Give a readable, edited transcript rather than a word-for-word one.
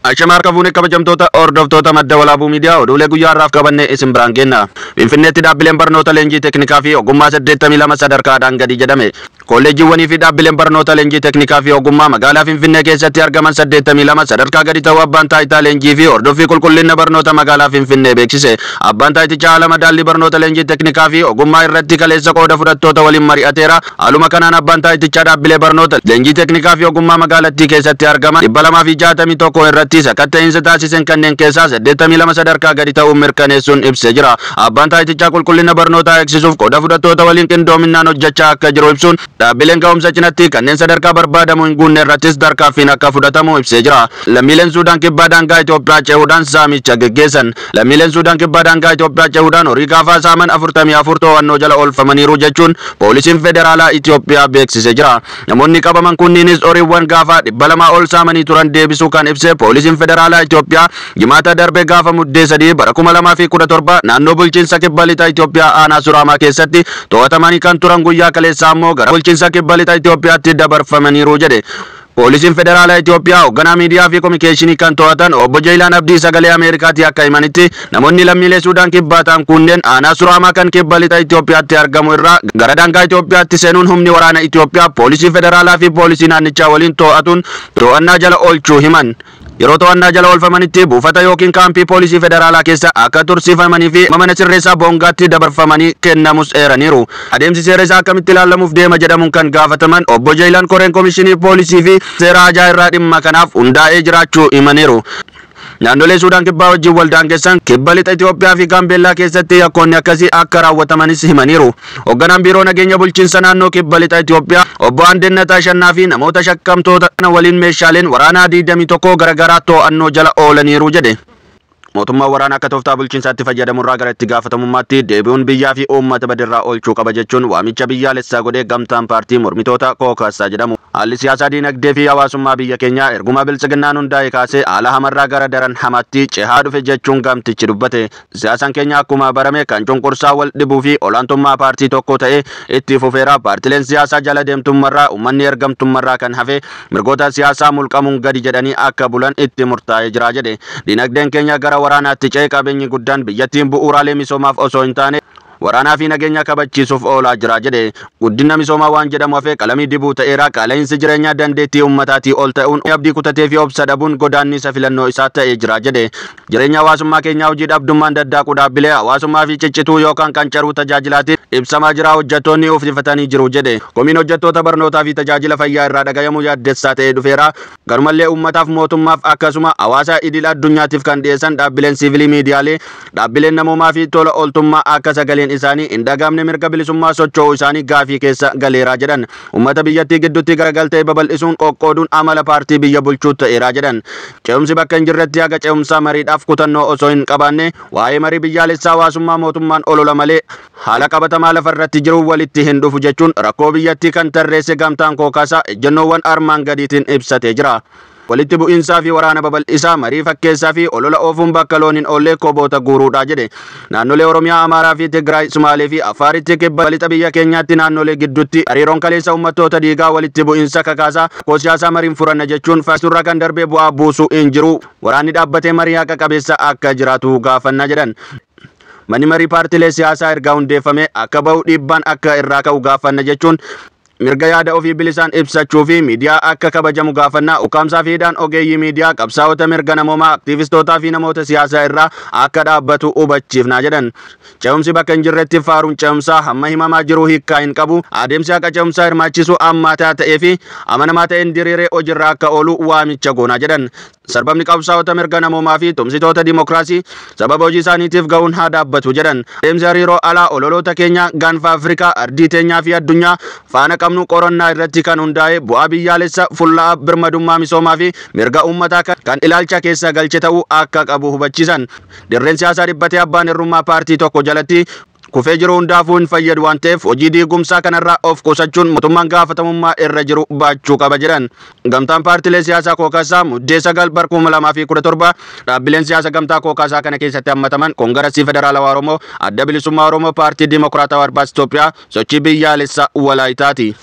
Ashamarka fuune kabajamtoota hordoftoota madda walaabuu miidiyaa oduulee guyyaa har'aaf qabannee isin biraan geenna. Finfinneetti dhaabbileen barnoota leenjii teknikaa fi ogummaa 82 sadarkaadhaan gadi jedhame. Kolleejjiiwwanii fi dhaabbileen barnoota leenjii teknikaa fi ogummaa magaalaa Finfinnee keessatti argaman 82 sadarkaa gadi ta'uu abbaan taayitaa leenjii fi hordoffii qulqullina barnoota magaalaa Finfinnee beeksise. Abbaan taayitichaa haala madaalli barnoota leenjii teknikaa fi ogummaa irratti kaleessa qooda fudhattoota waliin mari'ateera. Haaluma kanaan abbaan taayitichaa dhaabbilee barnoota leenjii teknikaa fi ogummaa magaalattii keessatti argaman 261 irratti sakatta'insa taasisen kanneen keessaa 82 sadarkaa gadi ta'uu mirkaneessuun ibsee jira. Abbaan taayitichaa qulqullina barnootaa eegsisuuf qooda fudhattoota waliin qindoominaan hojjechaa akka jiru ibsuun dhaabbileen ga'umsa cinatti kanneen sadarkaa barbaadamu hin guunne irrattis tarkaanfiin akka fudhatamu ibsee jira. Lammiileen Suudaan kibbaa daangaa Itoophiyaa cehuudhaan saamicha geggeessan. Lammiileen Suudaan kibbaa daangaa Itoophiyaa cehuudhaan horii gaafaa saaman 44 to'annoo jala oolfamaniiru jechuun poolisiin federaalaa Itoophiyaa beeksisee jira. Namoonni qabaman kunniinis horiiwwan gaafaa 200 ol saamanii turan deebisuu kan ibse poolisiin federaalaa Itoophiyaa jimaata darbe gaafa muddee 3 bara 2017 naannoo bulchiinsa kibba lixa Itoophiyaa aanaa Suraamaa keessatti to'atamanii kan turan guyyaa kaleessaa immoo gara bulchiinsa kibba lixa Itoophiyaatti dabarfamaniiru jedhe. Poolisiin federaalaa Itoophiyaa hoogganaa miidiyaa fi kominikeeshinii kan to'atan obbo Jeelaan Abdii sagalee Ameerikaatti akka himanitti namoonni lammiilee Suudaan kibbaa ta'an kunneen aanaa Suraamaa kan kibba lixa Itoophiyaatti argamu irraa gara daangaa Itoophiyaatti seenuun humni waraana Itoophiyaa poolisii federaalaa fi poolisii naannichaa waliin to'atuun to'annaa jala oolchuu himan. Yeroo to'annaa jala oolfamanitti buufata yookiin kaampii poolisii federaalaa keessa akka tursiifamanii fi mana sirreessaa boongaatti dabarfamanii kennamus eeraniiru. Adeemsi seera isaa akkamitti ilaalamuuf deema jedhamuun kan gaafataman obbo Jeelaan koreen komishinii poolisii fi seera hajaa irraa dhimma kanaaf hundaa'ee jiraachuu himaniiru. Naannolee Suudaan kibbaa wajjin waldaangessan kibba lixa Itoophiyaa fi Gaambeellaa keessatti yakkoonni akkasii akka raawwatamanis himaniiru. Hoogganaan biiroo nageenya bulchiinsa naannoo kibba lixa Itoophiyaa obbo Andennet Ashannaa fi namoota shakkamtoota waliin meeshaaleen waraanaa 21 garagaraa to'annoo jala oolaniiru jedhe. Mootummaan waraanaa akka tooftaa bulchiinsaatti fayyadamurraa gara itti gaafatamummaatti deebi'uun biyyaa fi uummata badirraa oolchuu qaba jechuun waamicha biyyaalessaa godhee gamtaan paartii mormitoota kookaasaa jedhamu. Haalli siyaasaa diinagdee fi hawaasummaa biyya keenyaa erguma bilchiginnaan hundaa'e kaasee haala hamarraa gara daran hamaatti cehaa dhufe jechuun gamtichi dubbate. Siyaasaan keenya akkuma barame kan cunqursaa wal dhibuu fi olaantummaa paartii tokko ta'e itti fufeera. Paartileen siyaasaa jala deemtummarraa uummanni ergamtummarraa kan hafe mirgoota siyaasaa mulqamuun gadi jedhanii akka bulan itti murtaa'ee jira jedhe. Diinagdeen keenya gara waraanaatti ce'ee qabeenyi guddaan biyyattiin bu'uuraalee misoomaaf osoo hin taane waraanaa fi nageenya kabachiisuuf oolaa jira jedhe. Guddina misoomaa waan jedhamu hafee qalamii dibuu ta'eera. Qaala'insi jireenyaa dandeettii ummataatii ol ta'uun abdii kutatee fi obsa dhabuun godaannisa filannoo isaa ta'ee jira jedhe. Jireenya hawaasummaa keenyaa hojii dhabdummaan daddaaquu dhaabbilee hawaasummaa fi ciccituu yookaan qancaruu tajaajilaatiif ibsamaa jira. Hojjettoonni uffatanii jiru jedhe. Komiin hojjettoota barnootaa fi tajaajila fayyaa irraa dhagayamuu yaaddessaa ta'ee dhufeera. Garumallee uummataaf mootummaaf akkasuma hawaasa idil addunyaatiif kan dhiyeessan dhaabbileen siivilii miidiyaalee dhaabbileen namoomaa fi tola ooltummaa akka sagaleen isaanii hin dhagamne mirga bilisummaa socho'uu isaanii gaafii keessa galeeraa jedhan. Uummata biyyattii gidduutti garagaltee babal'isuun qoqqooduun amala paartii biyya bulchuu ta'eeraa jedhan. Ce'umsi bakka hin jirretti haga ce'umsaa mariidhaaf kutannoo osoo hin qabaanne waa'ee marii biyyaalessaa hawaasummaa mootummaan olola malee haala qabatamaa lafarratti jiru walitti hin dhufu jechuun rakkoo biyyattii kan tarreesse gamtaan kookaasaa ejjennoowwan armaan gadiitiin ibsatee jira. Walitti bu'iinsaa fi waraana babal'isaa marii fakkeessaa fi olola oofuun bakka loon hin oolle koboota guuruudha jedhe. Naannolee Oromiyaa, Amaaraa fi Tigraay, Sumaalee fi Afaaritti kibba lixa biyya keenyaatti naannolee gidduutti hariiroon kaleessa uummattoota diigaa walitti bu'iinsa kakaasaa rakkoo siyaasaa mariin furanna jechuun faasurra kan darbee bu'aa buusuu hin jiru. Waraanni dhaabbatee marii haqa qabeessa akka jiraatu gaafanna jedhan. Manni marii paartilee siyaasaa erga hundeeffame akka bahu dhiibbaan akka irraa ka'u gaafanna jechuun mirga yaada ofii bilisaan ibsachuu fi miidiyaa akka kabajamu gaafannaa. Ukkaamsaa fi hidhaan ogeeyyii miidiyaa qabsaa'ota mirga namoomaa aktiivistootaa fi namoota siyaasaa irraa akka dhaabbatu hubachiifnaa jedhan. Ce'umsi bakka hin jirretti faaruun ce'umsaa hamma himamaa jiru hiikkaa hin qabu. Adeemsi haqa ce'umsaa hirmaachisu ammaataa ta'ee fi amanamaa ta'een diriiree hojiirra akka oolu waamicha goonaa jedhan. Sarbamni qabsaa'ota mirga namoomaa fi tumsitoota dimokiraasii sababa hojii isaaniitiif ga'uun haa dhaabbatu jedhan. Adeemsi hariiroo alaa ololoota keenya gaanfa Afrikaa ardii teenyaa fi addunyaa faana qabnu qorannaa irratti kan hundaa'e bu'aa biyyaalessa fulla'aa birmadummaa misoomaa fi mirga uummataa kan ilaalcha keessa galche ta'uu akka qabu hubachiisan. Dirreen siyaasaa dhibbatee abbaan hirrummaa paartii tokko jalatti kufee jiru hundaafuu hin fayyadu waan ta'eef hojii diigumsaa kanarraa of qusachuun mootummaan gaafatamummaa irra jiru baachuu qaba jedhan. Gamtaan paartilee siyaasaa kookaasaa muddee 9 bara 2017 dhaabbileen siyaasaa gamtaa kookaasaa kana keessatti hammataman koongiresii federaalawaa Oromoo, adda bilisummaa Oromoo, paartii Dimokiraatawaa Arbaa Itoophiyaa, sochii biyyaalessaa Walaayitaati.